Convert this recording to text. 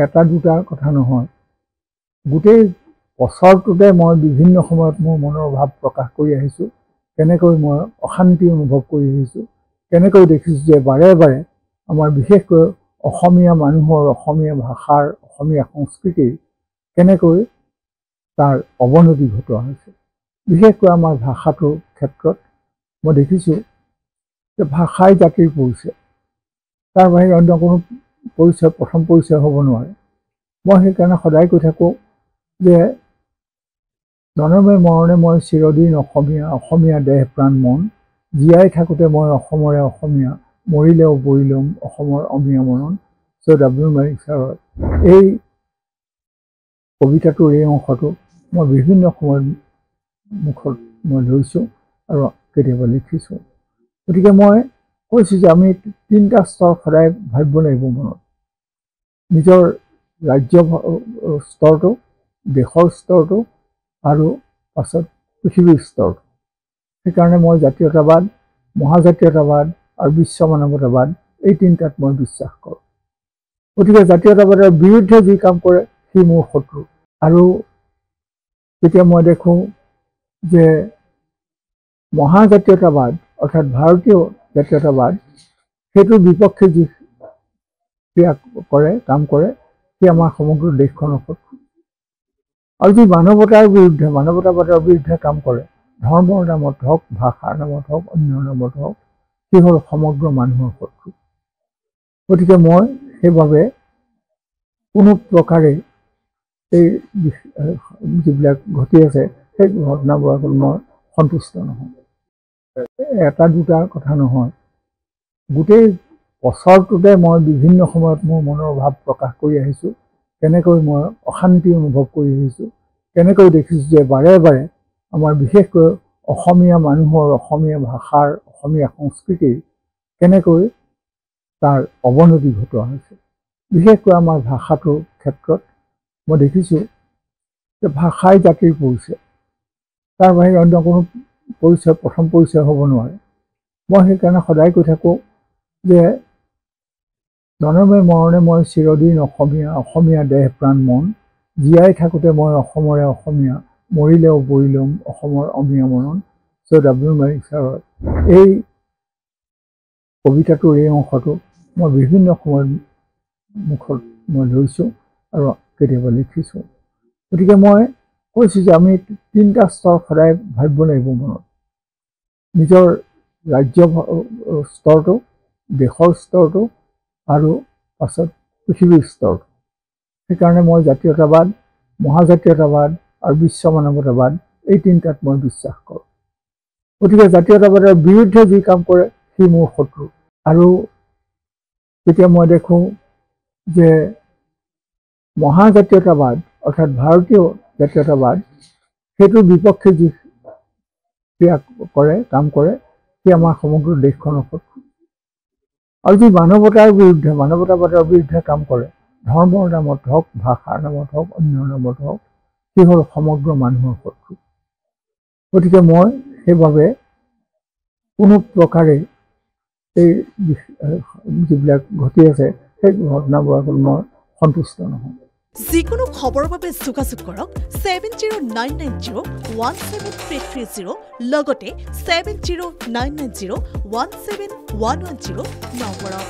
এটা দুটা কথা নহয়, গোটেই বছৰটোতে মই বিভিন্ন সময়ত মোৰ মনৰ ভাৱ প্ৰকাশ কৰি আহিছোঁ, কেনেকৈ মই অশান্তি অনুভৱ কৰি আহিছোঁ, কেনেকৈ দেখিছোঁ যে বাৰে বাৰে আমাৰ বিশেষকৈ অসমীয়া মানুহৰ, অসমীয়া ভাষাৰ, অসমীয়া সংস্কৃতিৰ কেনেকৈ তাৰ অৱনতি ঘটোৱা হৈছে। বিশেষকৈ আমাৰ ভাষাটোৰ ক্ষেত্ৰত মই দেখিছোঁ যে ভাষাই জাতিৰ পৰিচয়, তাৰ বাহিৰে অন্য কোনো পৰিচয় প্ৰথম পৰিচয় হ'ব নোৱাৰে। মই সেইকাৰণে সদায় কৈ থাকোঁ যে জনমে মৰণে মই চিৰদিন অসমীয়া, অসমীয়া দেহ প্ৰাণ মন, জীয়াই থাকোঁতে মই অসমৰে অসমীয়া, মৰিলেও বৰিলম অসমৰ অমীয়া মনন। W. মাণিক ছাৰৰ এই কবিতাটোৰ এই অংশটো মই বিভিন্ন সময়ত মুখত মই লৈছোঁ আৰু কেতিয়াবা লিখিছোঁ। গতিকে মই কৈছোঁ যে আমি তিনিটা স্তৰ সদায় ভাবিব লাগিব মনত, নিজৰ ৰাজ্য স্তৰটো, দেশৰ স্তৰটো আৰু পাছত পৃথিৱীৰ স্তৰটো। সেইকাৰণে মই জাতীয়তাবাদ, মহাজাতীয়তাবাদ আৰু বিশ্ব মানৱতাবাদ এই তিনিটাত মই বিশ্বাস কৰোঁ। গতিকে জাতীয়তাবাদৰ বিৰুদ্ধে যি কাম কৰে সি মোৰ শত্ৰু। আৰু যেতিয়া মই দেখোঁ যে মহাজাতীয়তাবাদ অৰ্থাৎ ভাৰতীয় জাতীয়তাবাদ সেইটোৰ বিপক্ষে যি ক্ৰিয়া কৰে, কাম কৰে, সি আমাৰ সমগ্ৰ দেশখনৰ শত্ৰু। আৰু যি মানৱতাবাদৰ বিৰুদ্ধে কাম কৰে, ধৰ্মৰ নামত হওক, ভাষাৰ নামত হওক, অন্য নামত হওক, সি হ'ল সমগ্ৰ মানুহৰ শত্ৰু। গতিকে মই সেইবাবে কোনো প্ৰকাৰে এই যিবিলাক ঘটি আছে সেই ঘটনাবোৰত মই সন্তুষ্ট নহয়। এটা দুটা কথা নহয়, গোটেই বছৰটোতে মই বিভিন্ন সময়ত মোৰ মনৰ ভাৱ প্ৰকাশ কৰি আহিছোঁ, কেনেকৈ মই অশান্তি অনুভৱ কৰি আহিছোঁ, কেনেকৈ দেখিছোঁ যে বাৰে বাৰে আমাৰ বিশেষকৈ অসমীয়া মানুহৰ, অসমীয়া ভাষাৰ, অসমীয়া সংস্কৃতিৰ কেনেকৈ তাৰ অৱনতি ঘটোৱা হৈছে। বিশেষকৈ আমাৰ ভাষাটোৰ ক্ষেত্ৰত মই দেখিছোঁ যে ভাষাই জাতিৰ পৰিচয়, তাৰ বাহিৰে অন্য কোনো পৰিচয় প্ৰথম পৰিচয় হ'ব নোৱাৰে। মই সেইকাৰণে সদায় কৈ থাকোঁ যে জনমে মৰণে মই চিৰদিন অসমীয়া, অসমীয়া দেহ প্ৰাণ মন, জীয়াই থাকোঁতে মই অসমৰে অসমীয়া, মৰিলেও বৰিলম অসমৰ অমীয়া মনন। W. মাণিক ছাৰৰ এই কবিতাটোৰ এই অংশটো মই বিভিন্ন সময়ত মুখত মই লৈছোঁ আৰু কেতিয়াবা লিখিছোঁ। গতিকে মই কৈছোঁ যে আমি তিনিটা স্তৰ সদায় ভাবিব লাগিব মনত, নিজৰ ৰাজ্য স্তৰটো, দেশৰ স্তৰটো আৰু পাছত পৃথিৱীৰ স্তৰটো। সেইকাৰণে মই জাতীয়তাবাদ, মহাজাতীয়তাবাদ আৰু বিশ্ব মানৱতাবাদ এই তিনিটাত মই বিশ্বাস কৰোঁ। গতিকে জাতীয়তাবাদৰ বিৰুদ্ধে যি কাম কৰে সি মোৰ শত্ৰু। আৰু যেতিয়া মই দেখোঁ যে মহাজাতীয়তাবাদ অৰ্থাৎ ভাৰতীয় জাতীয়তাবাদ সেইটোৰ বিপক্ষে যি ক্ৰিয়া কৰে, কাম কৰে, সি আমাৰ সমগ্ৰ দেশখনৰ শত্ৰু। আৰু যি মানৱতাবাদৰ বিৰুদ্ধে কাম কৰে, ধৰ্মৰ নামত হওক, ভাষাৰ নামত হওক, অন্য নামত হওক, সি হ'ল সমগ্ৰ মানুহৰ শত্ৰু। গতিকে মই সেইবাবে কোনো প্ৰকাৰে এই যিবিলাক ঘটি আছে সেই ঘটনাবোৰত মই সন্তুষ্ট নহয়। যিকোনো খবৰৰ বাবে যোগাযোগ কৰক 7099017330 লগতে 7099017110 নম্বৰত।